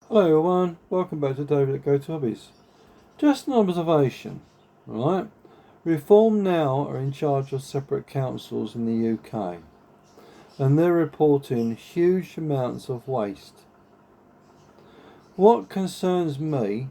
Hello everyone, welcome back to David at Go to Hobbies. Just an observation, right? Reform now are in charge of separate councils in the UK and they're reporting huge amounts of waste. What concerns me,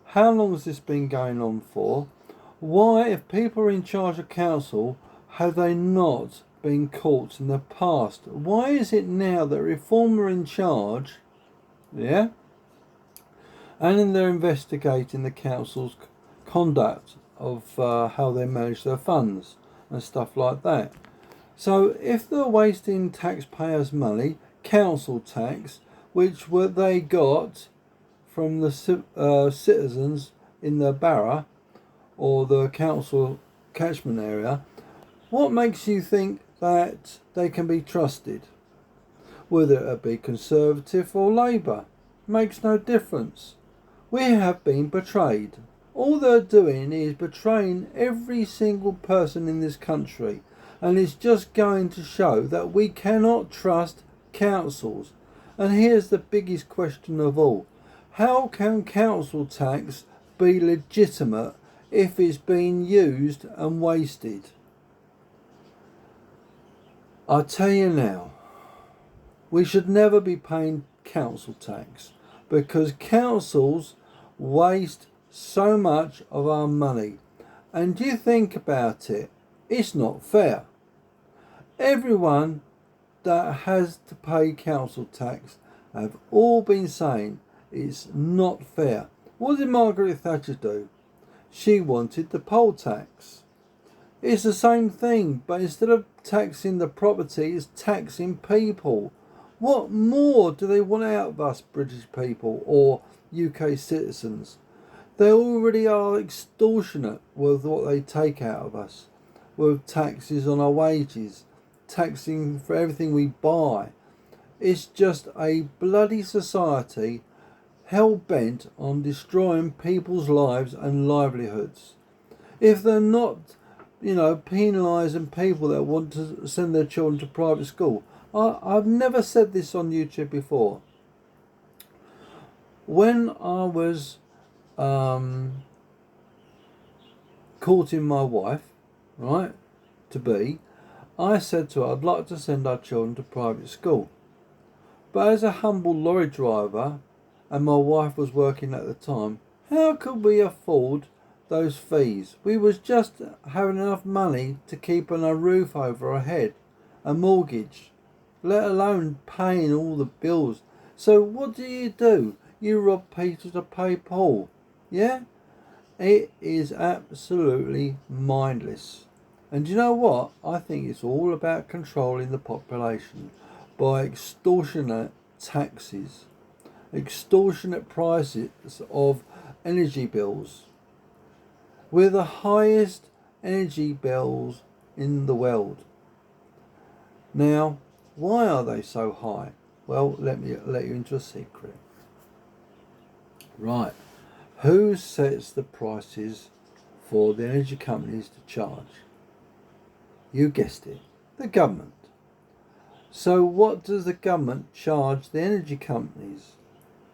how long has this been going on for? Why, if people are in charge of council, have they not been caught in the past? Why is it now that Reform are in charge, yeah? And then they're investigating the council's conduct of how they manage their funds and stuff like that. So if they're wasting taxpayers' money, council tax, which they got from the citizens in the borough or the council catchment area, what makes you think that they can be trusted? Whether it be Conservative or Labour, makes no difference. We have been betrayed. All they're doing is betraying every single person in this country, and it's just going to show that we cannot trust councils. And here's the biggest question of all. How can council tax be legitimate if it's being used and wasted? I tell you now, we should never be paying council tax because councils waste so much of our money. And you think about it, it's not fair. Everyone that has to pay council tax have all been saying it's not fair. What did Margaret Thatcher do? She wanted the poll tax. It's the same thing, but instead of taxing the property, it's taxing people. What more do they want out of us British people or UK citizens? They already are extortionate with what they take out of us, with taxes on our wages, taxing for everything we buy. It's just a bloody society hell-bent on destroying people's lives and livelihoods. If they're not, penalising people that want to send their children to private school, I've never said this on YouTube before. When I was courting my wife, right, to be, I said to her I'd like to send our children to private school. But as a humble lorry driver, and my wife was working at the time, how could we afford those fees? We was just having enough money to keep on a roof over our head, a mortgage, let alone paying all the bills. So what do? You rob Peter to pay Paul. Yeah? It is absolutely mindless. And you know what? I think it's all about controlling the population by extortionate taxes, extortionate prices of energy bills. We're the highest energy bills in the world. Now, why are they so high? Well, let me let you into a secret. Right. Who sets the prices for the energy companies to charge? You guessed it, the government. So what does the government charge the energy companies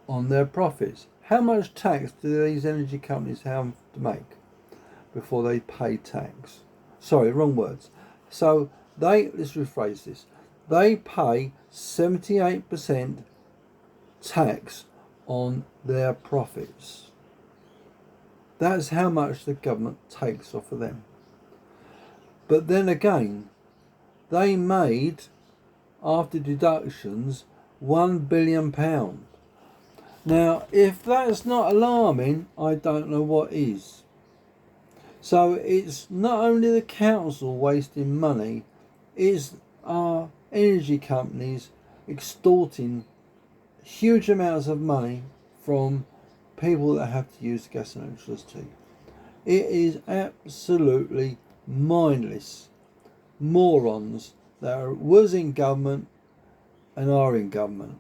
on their profits? How much tax do these energy companies have to make before they pay tax? Sorry, wrong words. So let's rephrase this. They pay 78% tax on their profits. That's how much the government takes off of them. But then again, they made, after deductions, £1 billion. Now, if that's not alarming, I don't know what is. So it's not only the council wasting money, it's our energy companies extorting huge amounts of money from people that have to use gas and electricity. It is absolutely mindless morons that was in government and are in government.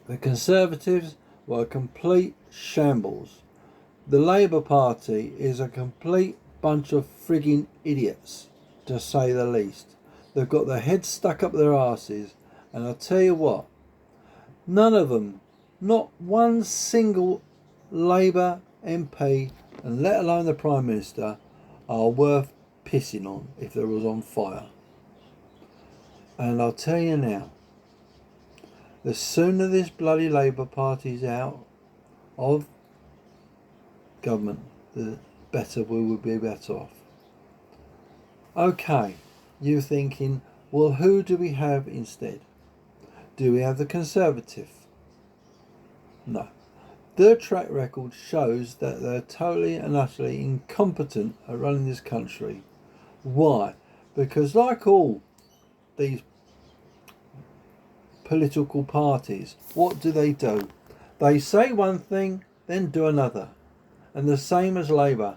The Conservatives were a complete shambles. The Labour Party is a complete bunch of frigging idiots, to say the least. They've got their heads stuck up their arses, and I'll tell you what, none of them Not one single Labour MP, and let alone the Prime Minister, are worth pissing on if they was on fire. And I'll tell you now, the sooner this bloody Labour Party's out of government, the better we will be better off. Okay, you're thinking, well, who do we have instead? Do we have the Conservative? No. Their track record shows that they're totally and utterly incompetent at running this country. Why? Because like all these political parties, what do? They say one thing, then do another. And the same as Labour.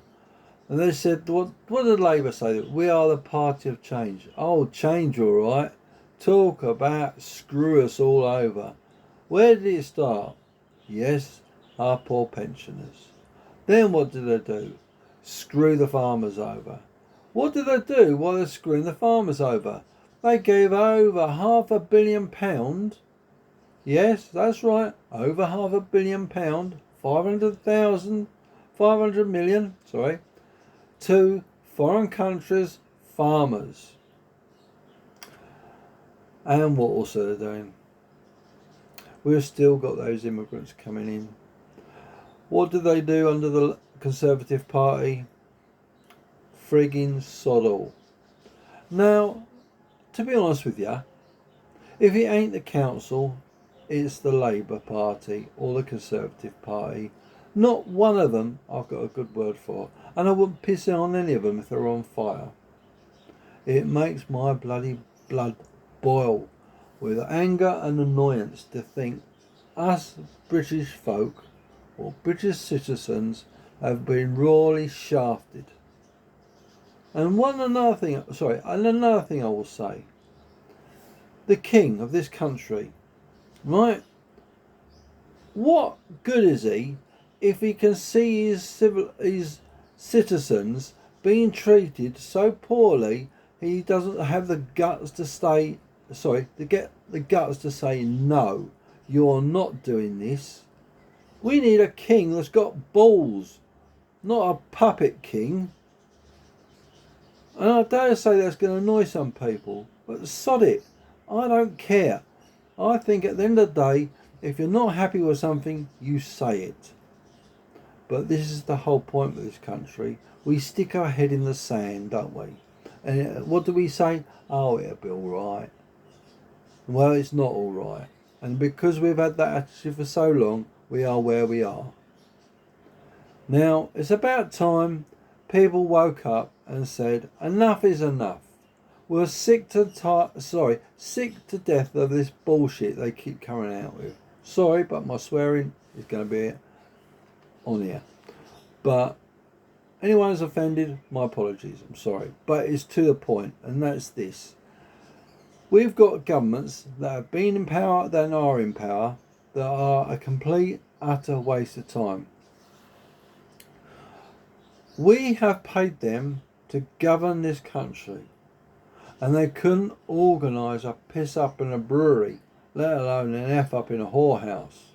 And they said, what did Labour say? We are the party of change. Oh, change, all right. Talk about screw us all over. Where did it start? Yes, our poor pensioners. Then what did they do? Screw the farmers over. What did they do while they're screwing the farmers over? They gave over £500 million. Yes, that's right, over £500 million, 500 million, to foreign countries' farmers. And what also they're doing? We've still got those immigrants coming in. What did they do under the Conservative Party? Frigging sod all. Now, to be honest with you, if it ain't the council, it's the Labour Party or the Conservative Party. Not one of them I've got a good word for, and I wouldn't piss on any of them if they're on fire. It makes my bloody blood boil with anger and annoyance to think us British folk or British citizens have been royally shafted. And another thing I will say. The king of this country, right? What good is he if he can see his citizens being treated so poorly he doesn't have the guts to get the guts to say no, you're not doing this. We need a king that's got balls, not a puppet king. And I dare say that's going to annoy some people, but sod it, I don't care. I think at the end of the day, if you're not happy with something, you say it. But this is the whole point of this country. We stick our head in the sand, don't we? And what do we say? Oh, it'll be alright. Well, it's not alright. And because we've had that attitude for so long, we are where we are. Now, it's about time people woke up and said, enough is enough. We're sick to death of this bullshit they keep coming out with. Sorry, but my swearing is going to be on here. But anyone who's offended, my apologies. I'm sorry. But it's to the point, and that's this. We've got governments that have been in power, that are in power, that are a complete, utter waste of time. We have paid them to govern this country, and they couldn't organise a piss up in a brewery, let alone an F up in a whorehouse.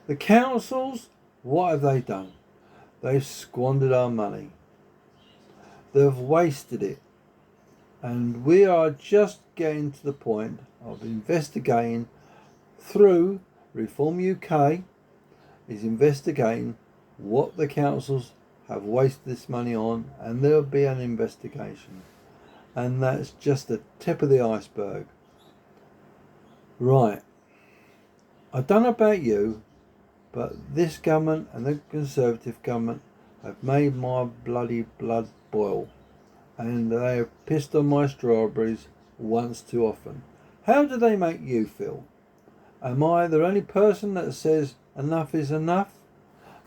The councils, what have they done? They've squandered our money. They've wasted it. And we are just getting to the point of investigating through Reform UK is investigating what the councils have wasted this money on, and there'll be an investigation. And that's just the tip of the iceberg. Right. I don't know about you, but this government and the Conservative government have made my bloody blood boil. And they have pissed on my strawberries once too often. How do they make you feel? Am I the only person that says enough is enough?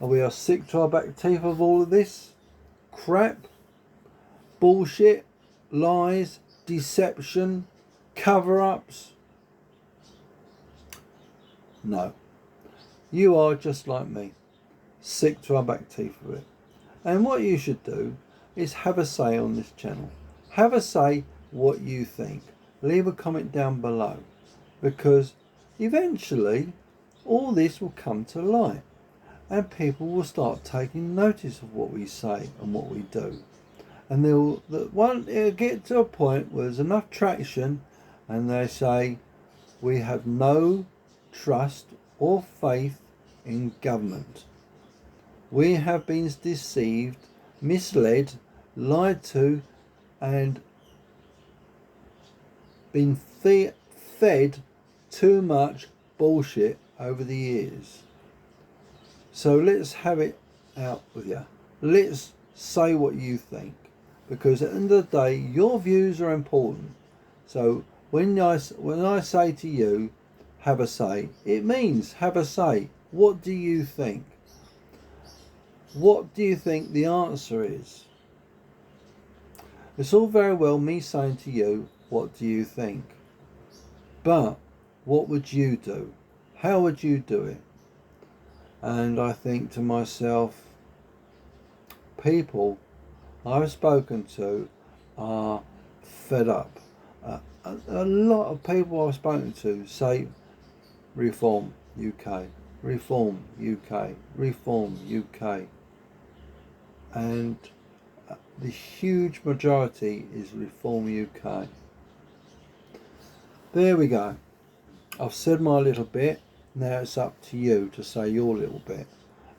Are we sick to our back teeth of all of this crap, bullshit, lies, deception, cover-ups? No. You are just like me, sick to our back teeth of it. And what you should do is have a say on this channel. Have a say what you think. Leave a comment down below, because eventually all this will come to light, and people will start taking notice of what we say and what we do. And it'll get to a point where there's enough traction, and they say, we have no trust or faith in government. We have been deceived, misled, lied to, and been fed too much bullshit over the years. So let's have it out with you. Let's say what you think, because at the end of the day, your views are important. So when I say to you, have a say, it means have a say. What do you think? What do you think the answer is? It's all very well me saying to you, what do you think? But what would you do? How would you do it? And I think to myself, people I've spoken to are fed up. A lot of people I've spoken to say, reform UK, reform UK, reform UK. And the huge majority is reform UK. There we go. I've said my little bit. Now it's up to you to say your little bit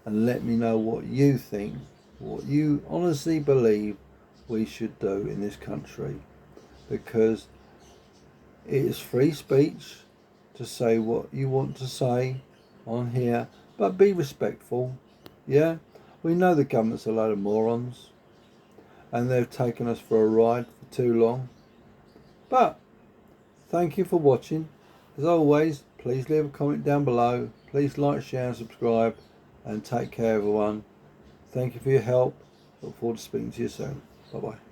and let me know what you think, what you honestly believe we should do in this country, because it is free speech to say what you want to say on here, but be respectful. Yeah, we know the government's a load of morons and they've taken us for a ride for too long, but thank you for watching. As always, please leave a comment down below. Please like, share and subscribe, and take care everyone. Thank you for your help. Look forward to speaking to you soon. Bye bye.